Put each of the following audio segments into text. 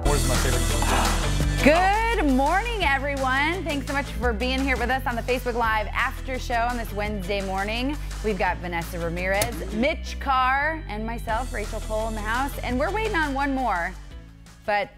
Where's my favorite? Good morning, everyone. Thanks so much for being here with us on the Facebook Live after show on this Wednesday morning. We've got Vanessa Ramirez, Mitch Carr, and myself, Rachel Cole, in the house. And we're waiting on one more, but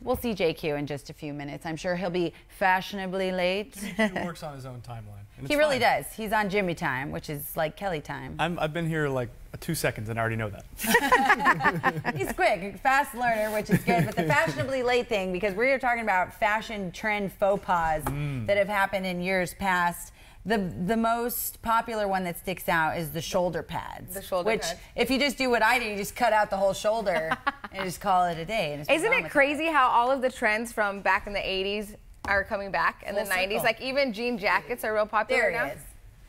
we'll see JQ in just a few minutes. I'm sure he'll be fashionably late. He works on his own timeline. He really does. He's on Jimmy time, which is like Kelly time. I've been here like 2 seconds and I already know that. He's quick, fast learner, which is good. But the fashionably late thing, because we're talking about fashion trend faux pas that have happened in years past. The most popular one that sticks out is the shoulder pads. The shoulder pads. Which, if you just do what I do, you just cut out the whole shoulder and just call it a day. And Isn't it crazy how all of the trends from back in the 80s are coming back in the 90s? Like even jean jackets are real popular now. There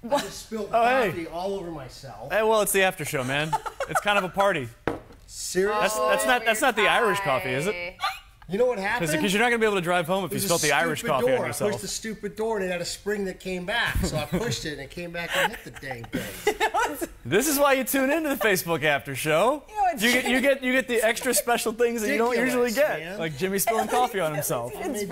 he is. I just spilled coffee all over myself. Hey, well, it's the after show, man. It's kind of a party. Seriously? That's not the Irish coffee, is it? You know what happened? Because you're not going to be able to drive home if you spilled the Irish coffee on yourself. I pushed the stupid door and it had a spring that came back. So I pushed it and it came back and hit the dang thing. This is why you tune into the Facebook after show. You get the extra special things that you don't usually get, man. like Jimmy spilling coffee on himself. Actually,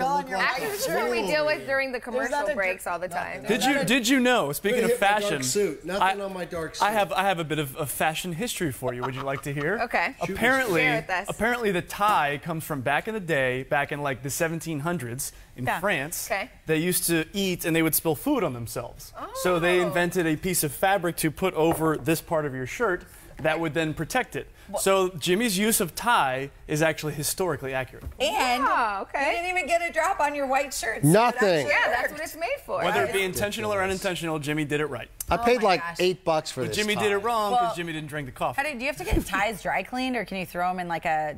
this is what we deal with during the commercial breaks all the time. Did you know? Speaking of fashion, dark suit. Nothing on my dark suit. I have a bit of fashion history for you. Would you like to hear? Okay. Apparently the tie comes from back in the day, back in like the 1700s in France. Okay. They used to eat and they would spill food on themselves. So they invented a piece of fabric to put over this part of your shirt that would then protect it. So Jimmy's use of tie is actually historically accurate. And you didn't even get a drop on your white shirt. Nothing. Yeah, that's what it's made for. Whether it be intentional or unintentional, Jimmy did it right. I paid like $8 for But this Jimmy tie. did it wrong because Jimmy didn't drink the coffee. Do you have to get ties dry cleaned, or can you throw them in like a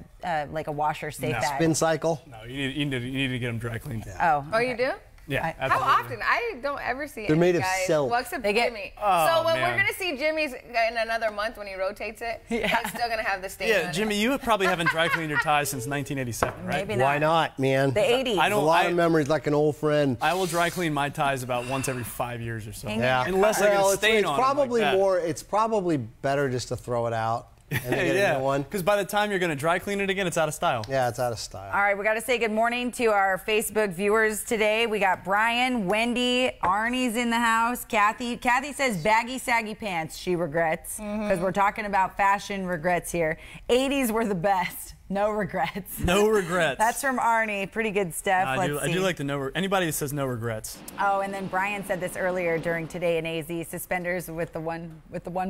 washer safe bag? Spin cycle? No, you need to get them dry cleaned. Oh, Oh, you do? Yeah. How often? I don't ever see They're made of guys. silk. Well, except They get- Jimmy. Oh, so when man. we're going to see Jimmy's in another month when he rotates it, it's still going to have the stain on Yeah, it. Jimmy, you probably haven't dry cleaned your ties since 1987, right? Maybe not. Why not, man? The 80s. I A lot of memories, like an old friend. I will dry clean my ties about once every 5 years or so. Yeah. Unless I get a stain it's on them probably like that. more. It's probably better just to throw it out and then get a new one. Because by the time you're going to dry clean it again, it's out of style. Yeah, it's out of style. All right, we got to say good morning to our Facebook viewers today. We got Brian, Wendy, Arnie's in the house, Kathy. Kathy says baggy, saggy pants she regrets, because we're talking about fashion regrets here. 80s were the best. No regrets. No regrets. That's from Arnie. Pretty good stuff. I do like the anybody that says no regrets. Oh, and then Brian said this earlier during Today in AZ, suspenders with the one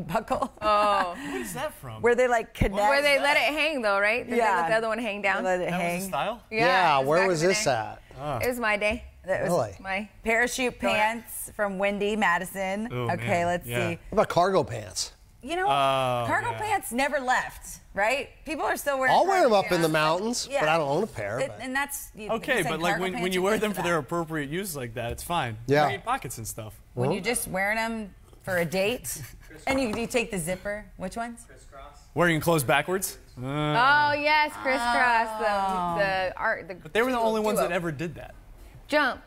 buckle. Oh. What is that from? Where they like connect. Where they let it hang, though, right? Did they let the other one hang down? Let it That hang. was the style? Yeah, it where back was in the this day. at? It was my day. That was Really? My parachute pants from Wendy Madison. Oh, okay, man. let's Yeah. see. What about cargo pants? You know, Oh, cargo yeah. pants never left, right? People are still wearing I'll wear them cargo up in the pants. mountains, Yeah. but I don't own a pair. It- But. and that's Okay, but like when you wear them for their their appropriate use like that, it's fine. Yeah. Great pockets and stuff. when you're just wearing them for a date, and you take the zipper. Which ones? Wearing clothes backwards. Oh yes, crisscross. The art. But they were the only ones duo. that ever did that. Jump.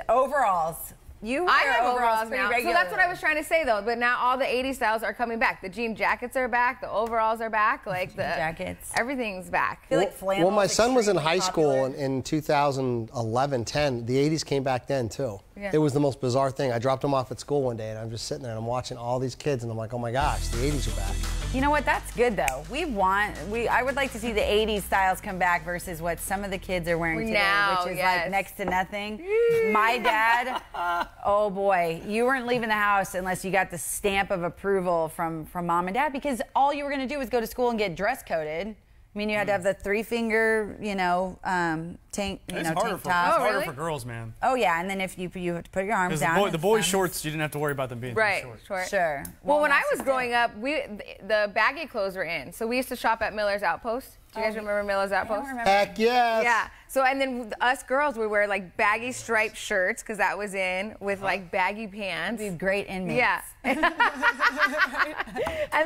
Overalls. You I wear have overalls overalls pretty now. So regularly. that's what I was trying to say, though. But now all the 80s styles are coming back. The jean jackets are back. The overalls are back. Like the jackets. Everything's back. I feel like flannel Well, my is son was in extremely high school popular. in 2011, 10. The 80s came back then, too. Yeah. It was the most bizarre thing. I dropped him off at school one day, and I'm just sitting there, and I'm watching all these kids, and I'm like, oh, my gosh, the 80s are back. You know what? That's good though. I would like to see the 80s styles come back versus what some of the kids are wearing today, Now, which is yes. like next to nothing. My dad, oh boy, you weren't leaving the house unless you got the stamp of approval from mom and dad, because all you were going to do was go to school and get dress coded. I mean, you had to have the 3-finger, tank, It's tank harder top. for really? for girls, man. Oh yeah, and then if you have to put your arms Because down. the boys' it's shorts, you didn't have to worry about them being too Right. short. Short. Sure. Well, when I that's was just growing it. up, the baggy clothes were in. So we used to shop at Miller's Outpost. Do you guys remember Miller's Outpost? Heck yes. Yeah. So, and then us girls, we wear like baggy striped shirts because that was in with like baggy pants. These great inmates. Yeah. And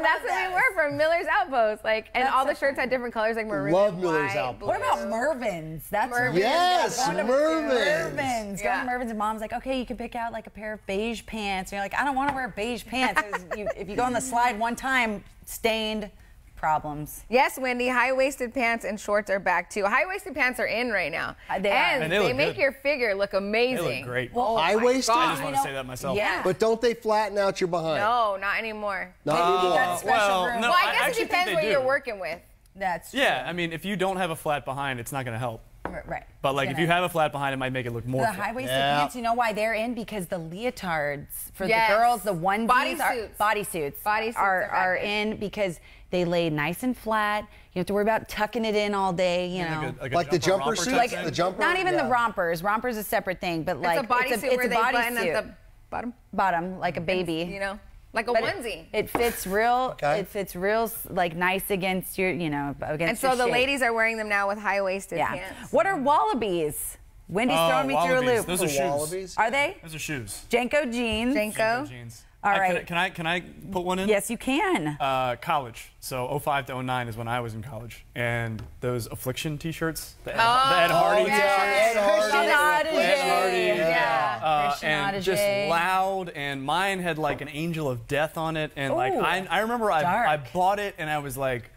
that's what we were from Miller's Outpost. Like, and all the shirts had different colors, like maroon, Love and Miller's white, Outpost. blue. What about Mervyn's? That's Mervyn's. Yes, Going to Mervyn's. Mervyn's. Going to Mervyn's, and mom's like, okay, you can pick out like a pair of beige pants. And you're like, I don't want to wear beige pants. If you go on the slide one time, stained. Problems. Yes, Wendy, high-waisted pants and shorts are back too. High-waisted pants are in right now. They are. And they make good. your figure look amazing. They look great. Well, high-waisted? I just want to say that myself. Yeah. But don't they flatten out your behind? No, not anymore. Not anymore. got special well, room. no, Well, I guess actually it depends think what they you're do. working with. That's true. Yeah, I mean, if you don't have a flat behind, it's not going to help. Right. But like, if you have a flat behind, it might make it look more. The flat. high-waisted pants, you know why they're in? Because the leotards for Yes. the girls, the onesies, Bodysuits. Bodysuits are in because they lay nice and flat. You don't have to worry about tucking it in all day, you know. Like the jumper romper suits? type thing? The jumper? Not even Yeah. the rompers. Rompers is a separate thing, but like It's a bodysuit where a they button bodysuit. at the bottom. Bottom, like a baby. You know, like a But onesie. It fits real. Okay. It fits real, like nice against your, you know, against. And so your the shape. ladies are wearing them now with high-waisted Yeah. pants. What are wallabies? Wendy's throwing me through a Wallabies. loop. Those are shoes. Wallabies? Are they? Those are shoes. Janko jeans. Janko. Jeans. All Can right. Can I put one in? Yes, you can. College. So 05 to 09 is when I was in college, and those Affliction T-shirts, the Ed Hardy T-shirts. Christian Audige. Yeah. Christian And just Audige. loud, and mine had like an angel of death on it, and like Ooh, I remember I dark. bought it, and I was like,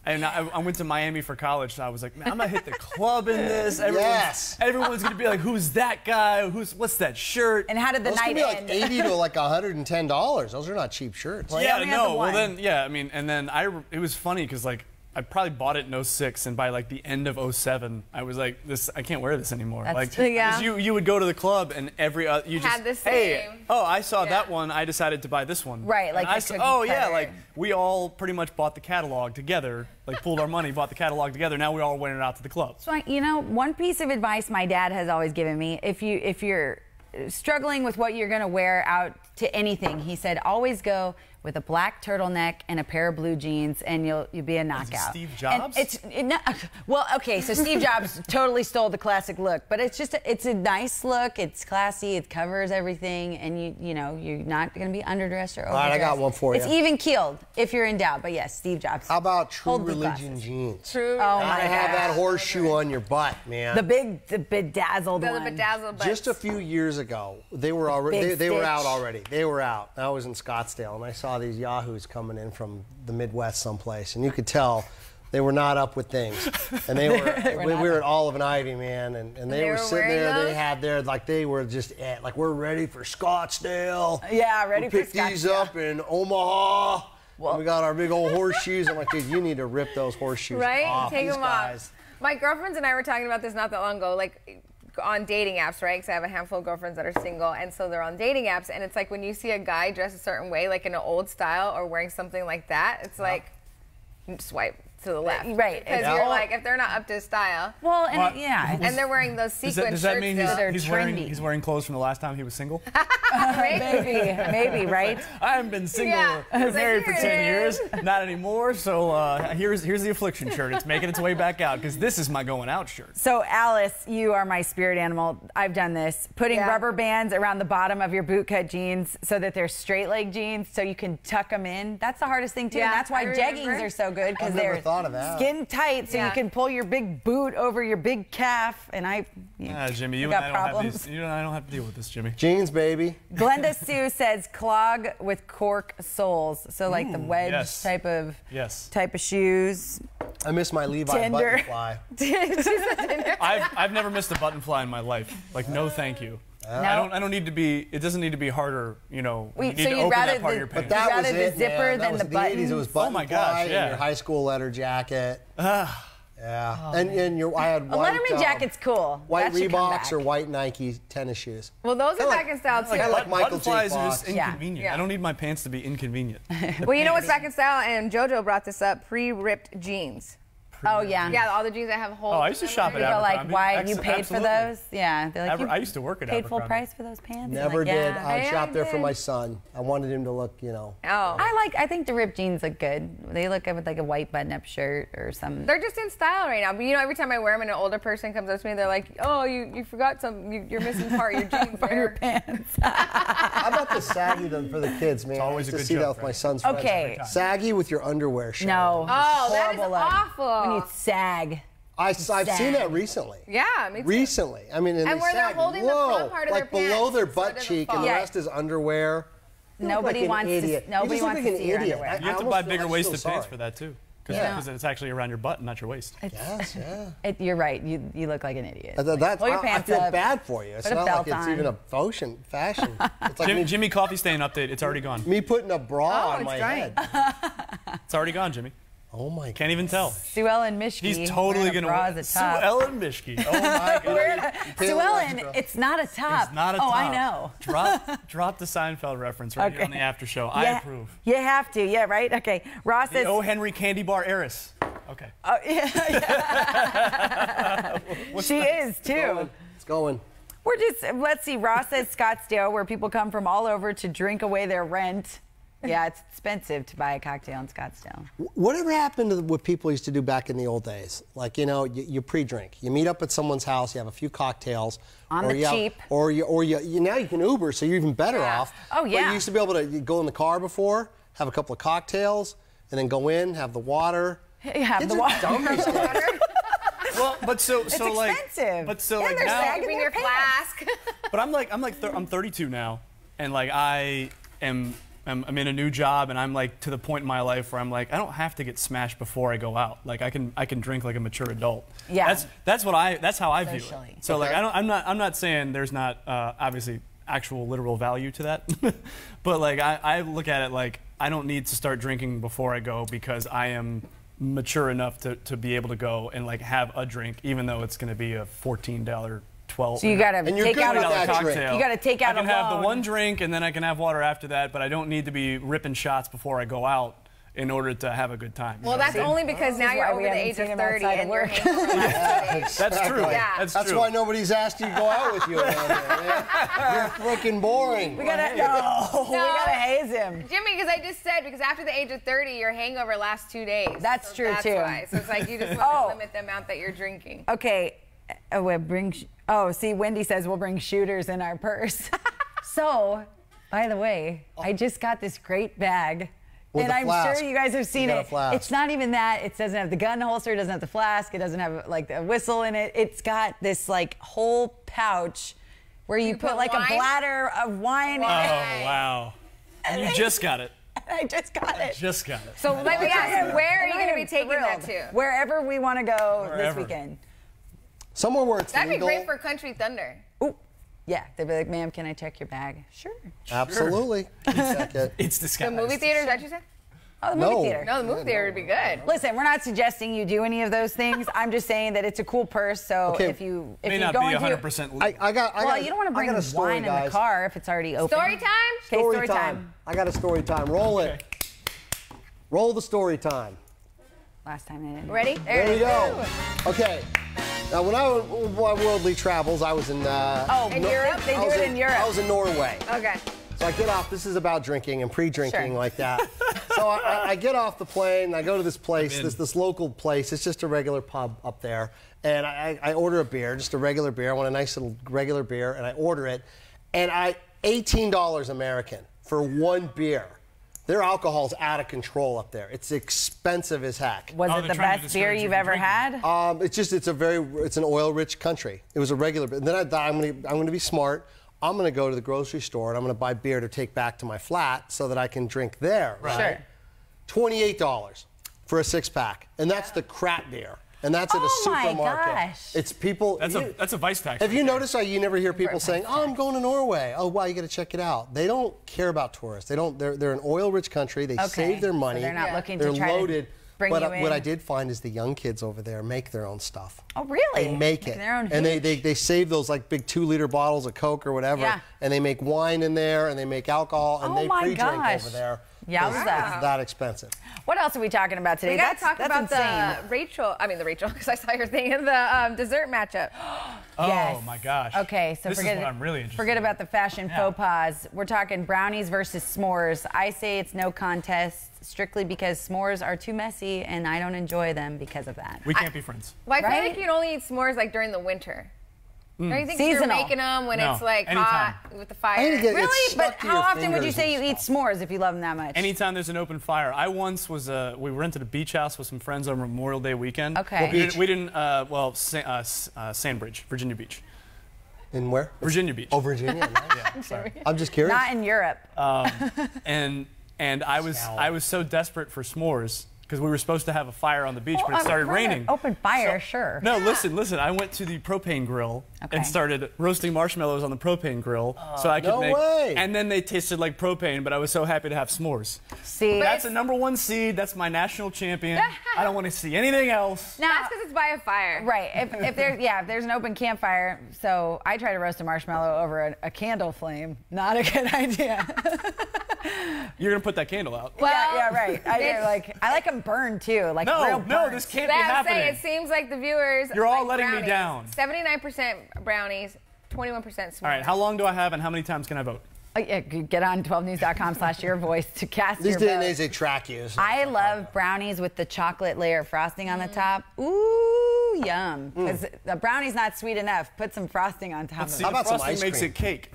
and I went to Miami for college, so I was like, man, I'm gonna hit the club in this. Everyone's gonna be like, who's that guy? What's that shirt? And how did the Those night could be like end? $80 to like $110. Those are not cheap shirts. Well, yeah, only had no. the Well, one. then, yeah, I mean, and then it was funny because like I probably bought it in 06, and by like the end of 07, I was like, I can't wear this anymore. That's like, true, yeah. 'cause you would go to the club and you just Had the hey, same. oh, I saw Yeah. that one, I decided to buy this one. Right, like And I the saw, cookie oh yeah, cutter. like we all pretty much bought the catalog together, like pooled our money, bought the catalog together. Now we all went out to the club. So, you know, one piece of advice my dad has always given me, if you're struggling with what you're going to wear out to anything, he said, always go with a black turtleneck and a pair of blue jeans, and you'll be a knockout. Steve Jobs? Well, okay, so Steve Jobs totally stole the classic look, but it's a nice look. It's classy. It covers everything, and you know you're not going to be underdressed or overdressed. All right, I got one for you. It's even keeled if you're in doubt. But yes, Steve Jobs. How about True Hold the Religion glasses. jeans? True. Oh my I have God. that horseshoe on your butt, man. The bedazzled The one. bedazzled buttons. Just a few years ago, they were already Big they were out stitch. already. They were out. I was in Scottsdale, and I saw these yahoos coming in from the Midwest someplace, and you could tell they were not up with things. And they were we were at Olive and Ivy, man, and they they were were sitting wearing there. those? They had their they were just like, we're ready for Scottsdale. Yeah, ready we for picked these Scottsdale. up in Omaha. And we got our big old horseshoes. I'm like, dude, you need to rip those horseshoes Right? off. Take These them guys. off. My girlfriends and I were talking about this not that long ago, like on dating apps, right? Because I have a handful of girlfriends that are single, and so they're on dating apps, and it's like when you see a guy dressed a certain way, like in an old style or wearing something like that, it's like swipe to the left. Right. Because Yeah. you're like, if they're not up to style, Well, and What? yeah. and they're wearing those sequin Does that shirts mean that are he's trendy. wearing clothes from the last time he was single? Maybe, right? I haven't been single, Yeah. been It's like, married for here 10 it years, is. not anymore. So here's the Affliction shirt. It's making its way back out because this is my going out shirt. So, Alice, you are my spirit animal. I've done this. Putting Yeah. rubber bands around the bottom of your bootcut jeans so that they're straight leg jeans so you can tuck them in. That's the hardest thing, too. Yeah, and that's why I jeggings remember. are so good because I've never they're thought of that. skin tight so Yeah. you can pull your big boot over your big calf. And Jimmy, you and got I don't problems. have these. You and I don't have to deal with this, Jimmy. Jeans, baby. Glenda Sue says clog with cork soles. So like the wedge yes. type of shoes. I miss my Levi Tinder. buttonfly. I've never missed a button fly in my life. Like, no, thank you. I don't need to be. It doesn't need to be harder. You know, you need so to you'd open rather that part of the- your but pants. That was rather the it, zipper man. That than was the the 80s. It was buttons? button Oh my gosh, fly yeah. and your high school letter jacket. Yeah. And I had A white, Letterman jacket's cool. white That should come Reeboks back. or white Nike tennis shoes. well, those are Kinda back in style too. kinda like Michael Button J. flies are Fox. just inconvenient. Yeah. I don't need my pants to be inconvenient. Well, you know what's back in style, and JoJo brought this up: pre-ripped jeans. Oh yeah. Yeah, all the jeans that have holes. Oh, I used to in shop them. at People are like, Abercrombie. why you paid for Absolutely. those? Yeah, they're like, I used to work at paid full Abercrombie. price for those pants. I'm Never like, did. yeah. I Yeah, shopped there for did. my son. I wanted him to look, Oh. I think the ripped jeans look good. They look good with like a white button-up shirt or some. They're just in style right now. But you know, every time I wear them and an older person comes up to me, they're like, "Oh, you forgot some. You're missing part of your jeans." Part of your there." pants. How about the saggy for the kids, man? always I a used to good see that joke, with my right? son's friends. Okay. Saggy with your underwear showing. No. Oh, that is Horrible look. awful. When you sag. I've seen that recently. Yeah, me too. Recently. I mean, and they where they're sag holding low, the front part of like their below pants their so it butt doesn't cheek, fall. and the rest is underwear. Nobody wants to see your underwear. You have to buy bigger waisted pants for that too. Because it's actually around your butt and not your waist. Yes, yeah. You're right. You look like an idiot. Pull your pants up. I feel bad for you. It's not like it's even a fashion. It's like Jimmy coffee stain update. It's already gone. Me putting a bra on my head. It's already gone, Jimmy. Oh my! Can't even tell. Sue Ellen Mishke. He's totally gonna wear Sue Ellen Mishke. Oh my God. Sue Ellen, it's not a top. It's not a top. Oh, I know. Drop the Seinfeld reference right here on the after show. I approve. You have to. Yeah, right. Okay. Ross says. The O. Henry candy bar heiress. Okay. Oh yeah. She is too. It's going. Let's see. Ross says Scottsdale, where people come from all over to drink away their rent. Yeah, it's expensive to buy a cocktail in Scottsdale. Whatever happened to what people used to do back in the old days? Like, you pre-drink. You meet up at someone's house, you have a few cocktails. On the cheap. Or now you can Uber, so you're even better off. Oh, yeah. But you used to be able to go in the car before, have a couple of cocktails, and then go in, have the water. Have the water. Well, but so it's like, expensive. But so and like they're now, sagging bring their your flask. But I'm 32 now, and like I'm in a new job, and I'm like to the point in my life where I'm like, I don't have to get smashed before I go out. Like I can drink like a mature adult. Yeah. That's how I view Socially. it. So like I'm not saying there's not obviously actual literal value to that, but like I look at it like I don't need to start drinking before I go because I am mature enough to be able to go and like have a drink, even though it's going to be a $14. 12. So you got to take out a cocktail. You got to take out I can have the one drink and then I can have water after that, but I don't need to be ripping shots before I go out in order to have a good time. Well, that's only because now you're over the age of 30 and you're That's true. Yeah. That's why nobody's asked you to go out with you around here. You're freaking boring. We gotta haze him. Jimmy, because I just said, because after the age of 30, your hangover lasts 2 days. That's true, too. Why. So it's like you just want to limit the amount that you're drinking. Okay. See, Wendy says we'll bring shooters in our purse. So, by the way, I just got this great bag. And I'm sure you guys have seen it. It's not even that. It doesn't have the gun holster. It doesn't have the flask. It doesn't have like a whistle in it. It's got this like whole pouch where you put like a bladder of wine in it. Oh, wow. And you just got it. I just got it. So let me ask you, where are you going to be taking that to? Wherever we want to go this weekend. Somewhere where it's That'd legal. be great for Country Thunder. Ooh. Yeah, they'd be like, ma'am, can I check your bag? Sure. Absolutely. It's disgusting. The movie theater, is that what you said? Oh, the movie theater. No, the movie theater would be good. Listen, we're not suggesting you do any of those things. I'm just saying that it's a cool purse. So if you may not be 100% legal. Well, you don't want to bring wine in the car if it's already open. Story time? Okay, story time. I got a story time. Roll it. Roll the story time. Last time they didn't. Ready? There we go. Okay. Now, when I was on my worldly travels, I was in... in Europe? They do it in Europe. I was in Norway. Okay. So I get off. This is about drinking and pre-drinking like that. So I get off the plane. I go to this place, this local place. It's just a regular pub up there. And I order a beer, just a regular beer. I want a nice little regular beer, and I order it. And $18 American for one beer. Their alcohol's out of control up there. It's expensive as heck. Was it the best beer you've ever had? It's an oil-rich country. It was a regular beer. Then I thought, I'm gonna be smart. I'm gonna go to the grocery store and I'm gonna buy beer to take back to my flat so that I can drink there. Right? Sure. $28 for a 6-pack, and that's the crap beer. And that's at a supermarket. Oh my gosh. It's people. That's a vice tax. Have you noticed how you never hear people saying, "Oh, I'm going to Norway. Oh, wow, you got to check it out." They don't care about tourists. They don't. They're an oil-rich country. They save their money. So they're not looking they're to try loaded. to bring you in. What I did find is the young kids over there make their own stuff. Oh, really? They make it. Their own and they save those like big 2-liter bottles of Coke or whatever. And they make wine in there and they make alcohol and they pre-drink over there. Yeah, it's that expensive. What else are we talking about today? We got to talk about insane. the Rachel, because I saw your thing in the dessert matchup. Oh my gosh. Okay, so this is what I'm really interested forget in. about the fashion faux pas. We're talking brownies versus s'mores. I say it's no contest strictly because s'mores are too messy and I don't enjoy them because of that. We can't be friends. Well, I feel like you can only eat s'mores like during the winter. Don't you think Seasonal. you're making them when No, it's like anytime. hot with the fire? Really? But how often would you say you eat eat? s'mores if you love them that much? Anytime there's an open fire. I once was, we rented a beach house with some friends on Memorial Day weekend. Okay. What beach? We didn't Sandbridge, Virginia Beach. In where? Virginia Beach. Oh, Virginia. Nice. Yeah, sorry. I'm just curious. Not in Europe. And I was so desperate for s'mores because we were supposed to have a fire on the beach, but it started raining. Open fire, sure. No, listen. I went to the propane grill and started roasting marshmallows on the propane grill so I could no make. way. And then they tasted like propane, but I was so happy to have s'mores. See, That's a #1 seed. That's my national champion. I don't want to see anything else. now, That's because it's by a fire. right? If there's an open campfire, so I try to roast a marshmallow over a candle flame. Not a good idea. You're gonna put that candle out. Well, yeah, right. I like them burned too, like real No, burnt. this can't be That's happening. saying it seems like the viewers. You're all like letting me brownies. down. 79% brownies, 21% s'mores. All right, how long do I have and how many times can I vote? Yeah, get on 12news.com/yourvoice to cast These your vote. days they track you. So. I love brownies with the chocolate layer of frosting on the top. Ooh, yum. Because the brownie's not sweet enough. Put some frosting on top of See, it. How about some frosting ice makes cream? it cake.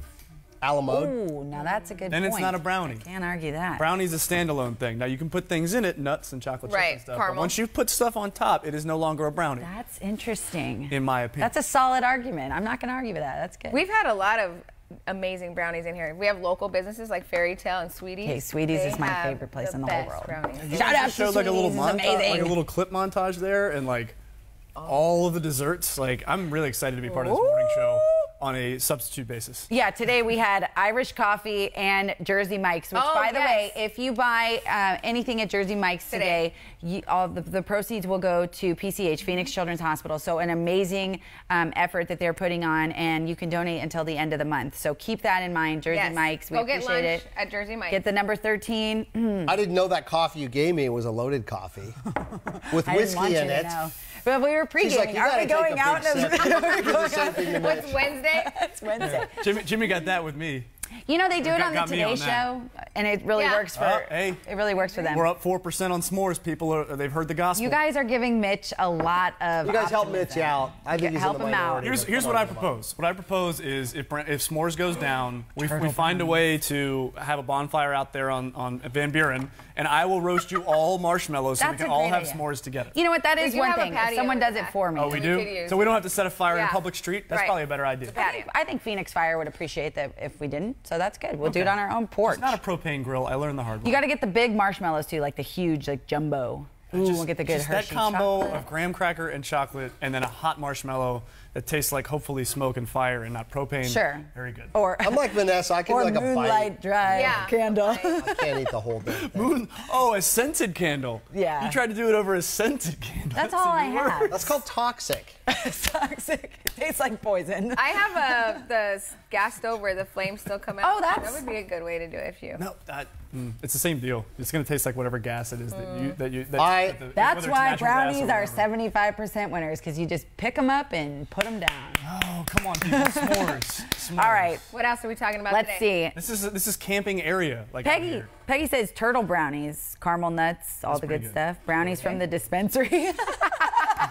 A la mode. Ooh, now that's a good Then point. it's not a brownie. Can't argue that. Brownie's a standalone thing. Now you can put things in it, nuts and chocolate chips Right, and stuff. caramel. But once you put stuff on top, it is no longer a brownie, That's interesting. in my opinion. That's a solid argument. I'm not going to argue with that. That's good. We've had a lot of amazing brownies in here. We have local businesses like Fairy Tale and Sweeties. Okay, Sweeties They is my have favorite place in the best whole world. brownies. Shout out to showed like a little Sweeties, it's montage, amazing. like a little clip montage there, and like all of the desserts. Like I'm really excited to be part of this morning show on a substitute basis. Yeah, today we had Irish coffee and Jersey Mike's, which, Oh, by the way, yes. if you buy anything at Jersey Mike's today, all the proceeds will go to PCH, Phoenix Children's Hospital. So an amazing effort that they're putting on, and you can donate until the end of the month. So keep that in mind, Jersey Yes. Mike's. We Go get appreciate lunch it. at Jersey Mike's. Get the number 13. I didn't know that coffee you gave me was a loaded coffee with I didn't want whiskey you in to it. know. But we were She's like, pre-gaming. you Aren't we gotta take going a out? big sip. Do the same thing to Mitch. What's Wednesday? It's Wednesday. Jimmy got that with me. You know, they do it on the got me Today on Show, that. and it really Yeah. works for. Hey. It really works for them. We're up 4% on s'mores. They've heard the gospel. You guys are giving Mitch a lot of. You guys help optimism. Mitch out. I think he's Help in the him out. minority. Here's what I propose. What I propose is if s'mores goes down, we find a way to have a bonfire out there on Van Buren, and I will roast you all marshmallows so we That's can a all great have idea. s'mores together. You know what? That We is do one have a thing. If patio someone over does it that. for me. Oh, we we do? could use. So we don't have to set a fire in a Yeah. public street? That's Right. probably a better idea. I think Phoenix Fire would appreciate that if we didn't. So that's good. We'll do it on our own porch. It's not a propane grill. I learned the hard way. You got to get the big marshmallows too, like the huge, like jumbo. Ooh, we'll get the good Just that Hershey combo chocolate. of graham cracker and chocolate, and then a hot marshmallow that tastes like hopefully smoke and fire and not propane. Sure. Very good. Or I'm like Vanessa. I can or do like a Moonlight bite. Drive Yeah. candle. I can't eat the whole thing. Oh, a scented candle. Yeah. You tried to do it over a scented candle. That's all I even worse. have. That's called toxic. It's toxic. It tastes like poison. I have the gas stove where the flames still come out. Oh, that's- that would be a good way to do it if you. No, it's the same deal. It's going to taste like whatever gas it is that you. That That's whether it's why natural gas or brownies are whatever. 75% winners, because you just pick them up and put them down. Oh, come on, people. S'mores. S'mores. All right, What else are we talking about let's today? see. This is camping area. Like out Peggy here. Peggy says turtle brownies, caramel nuts, all the pretty good good. stuff. Brownies from the dispensary.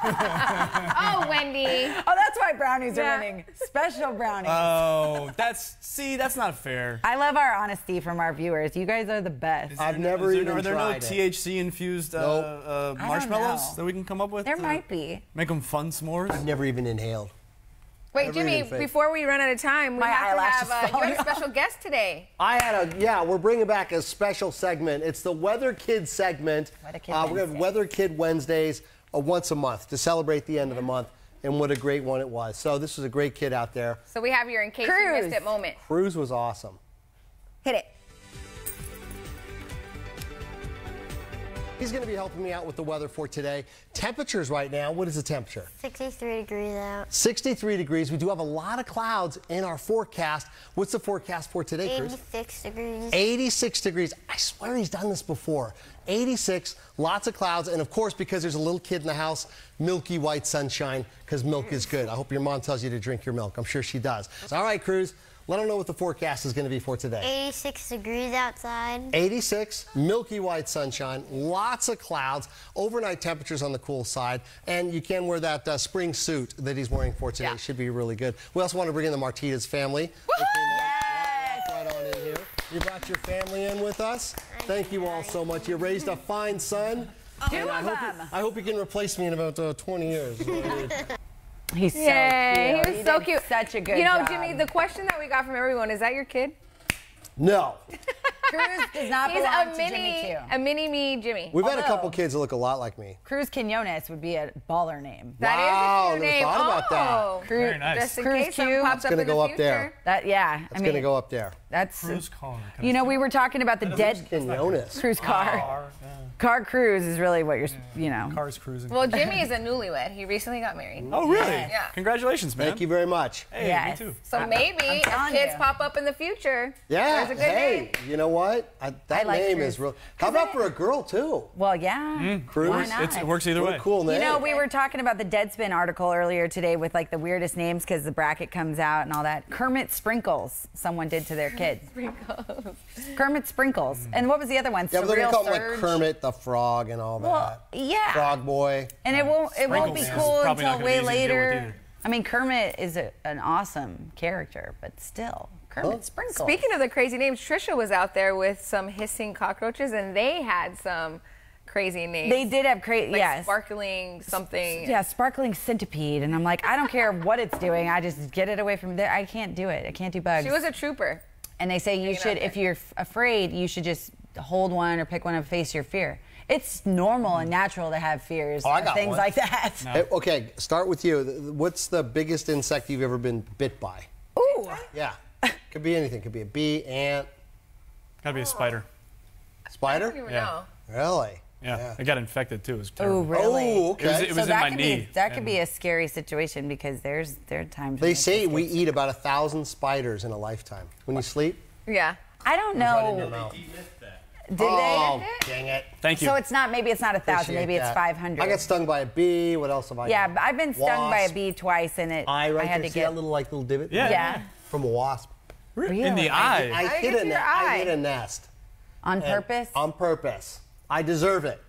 Oh, Wendy. Oh, that's why brownies Yeah. are winning. Special brownies. Oh, that's not fair. I love our honesty from our viewers. You guys are the best. I've never even Are there no tried it. THC infused know. marshmallows that we can come up with? There to might be. Make them fun s'mores. I've never even inhaled. Wait, Never Jimmy, even faked. before we run out of time, we My have to eyelashes have you falling have a special guest today. We're bringing back a special segment. It's the Weather Kid segment. Weather Kid We're going to have Wednesday. Weather Kid Wednesdays once a month to celebrate the end of the month. And what a great one it was. So this was a great kid out there. So we have your in case you Cruz. missed it moment. Cruz was awesome. Hit it. He's going to be helping me out with the weather for today. Temperatures right now, what is the temperature? 63 degrees out. 63 degrees. We do have a lot of clouds in our forecast. What's the forecast for today, Cruz? 86 degrees. 86 degrees. I swear he's done this before. 86, lots of clouds, and of course, because there's a little kid in the house, milky white sunshine, because milk is good. I hope your mom tells you to drink your milk. I'm sure she does. All right, Cruz, Let them know what the forecast is going to be for today. 86 degrees outside. 86, milky white sunshine, lots of clouds, overnight temperatures on the cool side, and you can wear that spring suit that he's wearing for today. Should be really good. We also want to bring in the Martinez family. Yes! Right on in here. You brought your family in with us. Thank you all so much. You raised a fine son. I hope you can replace me in about 20 years. He's so Yay, cute. he was so cute. Such a good You know, job. Jimmy, the question that we got from everyone, is that your kid? No. Cruz does not He's belong to Jimmy Q. a mini-me Jimmy. We've had a couple Although- kids that look a lot like me. Cruz Quinones would be a baller name. That Wow, is a cute never name. thought about that. Oh, Very nice. just in Cruz case something Q. pops It's up gonna in the go up future. there. That It's going to go up there. That's Cruz Colin. you know, we were talking about the dead Quinones. Cruz car. Car Cruz is really what you're, you know. Cars cruising. Well, Jimmy is a newlywed. He recently got married. Oh, really? Yeah. Congratulations, man. Thank you very much. Hey, Yes. me too. So maybe if telling kids you. pop up in the future, Yeah, there's a good hey, name. you know what? That like name Cruz. is real. How about for a girl, too? Well, yeah. Cruz? Why not? It works either What way. a cool name. You know, we were talking about the Deadspin article earlier today with like the weirdest names because the bracket comes out and all that. Kermit Sprinkles, someone did to their kid. Kermit Sprinkles. And what was the other one? Yeah, but they're going Surreal to call him like Surge? Kermit the Frog and all Well, that. yeah. Frog Boy. And it won't be Sprinkles is cool probably not until gonna be way easy to deal with later. either. I mean, Kermit is an awesome character, but still, Kermit Sprinkles. Speaking of the crazy names, Trisha was out there with some hissing cockroaches, and they had some crazy names. They did have crazy, like yes. sparkling something. Yeah, sparkling centipede. And I'm like, I don't care what it's doing. I just get it away from there. I can't do it. I can't do bugs. She was a trooper. And they say you it out should, there. if you're afraid, you should just hold one or pick one and face your fear. It's normal and natural to have fears, I got things one. like that. Hey, okay, start with you. What's the biggest insect you've ever been bit by? Ooh. Yeah. Could be anything. Could be a bee, ant, Gotta be a spider. I don't spider. even Yeah. know. Really? Yeah. I got infected too. It was terrible. Ooh, really? Oh, okay. It was So in that my could knee. be that could and- be a scary situation because there are times They when it say just we gets- eat about 1,000 spiders in a lifetime. When you sleep, Yeah. I don't right in your know. mouth. Did Oh, they? dang it. Thank you. So it's not, maybe it's not 1,000, Appreciate maybe it's that. 500. I got stung by a bee. What else have I Yeah, got? but I've been stung by a Wasp. bee twice and it Eye right I had there. to See get that little divot? Yeah. yeah. From a wasp. In Really? the eye. I How'd it hit get a to your I eye? hit a nest. On purpose? On purpose. I deserve it.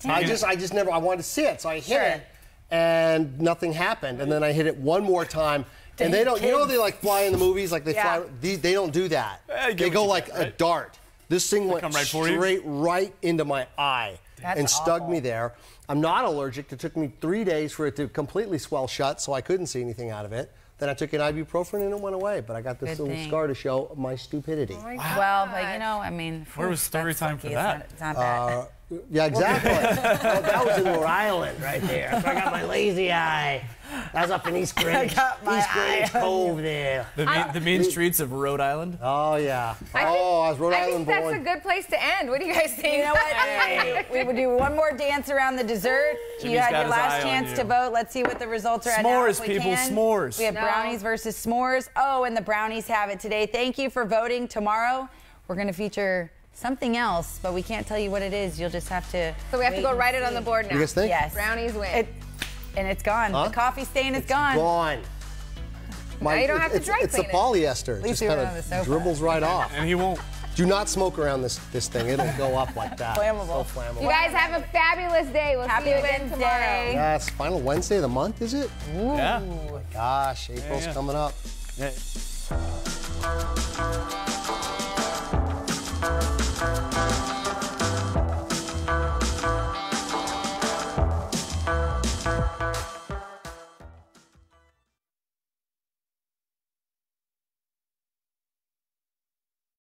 I just never. I wanted to see it, so I hit Sure. it, and nothing happened. And then I hit it one more time, and they don't. You know, they like fly in the movies, like they Yeah. fly. They don't do that. I get They what go you like get, a right? dart. This thing went come right for you? straight right into my eye That's and stuck awful. me there. I'm not allergic. It took me 3 days for it to completely swell shut, so I couldn't see anything out of it. Then I took an ibuprofen and it went away. But I got this Good little thing. scar to show my stupidity. Well, but you know, I mean, Where was phew, story that's time for lucky. that? It's not bad. Yeah, exactly. Oh, that was in Rhode Island right there. So I got my lazy eye. That was up in East Greenwich. got my East Greenwich eye. Cove there. The mean streets of Rhode Island. Oh, yeah. I was Rhode I Island think that's born. a good place to end. What do you guys think? You know what? We would do one more dance around the dessert. Jimmy's You had got your his last eye on chance you. to vote. Let's see what the results are at now. S'mores, if we people, can. s'mores. We have No. brownies versus s'mores. Oh, and the brownies have it today. Thank you for voting. Tomorrow, we're going to feature something else, but we can't tell you what it is. You'll just have to. So we have to wait go and write it on see. the board now. You guys think? Yes. Brownies win. And it's gone. Huh? The coffee stain is It's gone. gone. Now you don't have to dry It's the clean it. polyester. It least just we were kind on the of sofa. dribbles right off. And he won't. Do not smoke around this thing. It'll go up like that. Flammable. So flammable. You guys have a fabulous day. We'll Happy see you again Wednesday. tomorrow. Yes, final Wednesday of the month, is it? Yeah. Gosh, April's yeah. coming up. Yeah.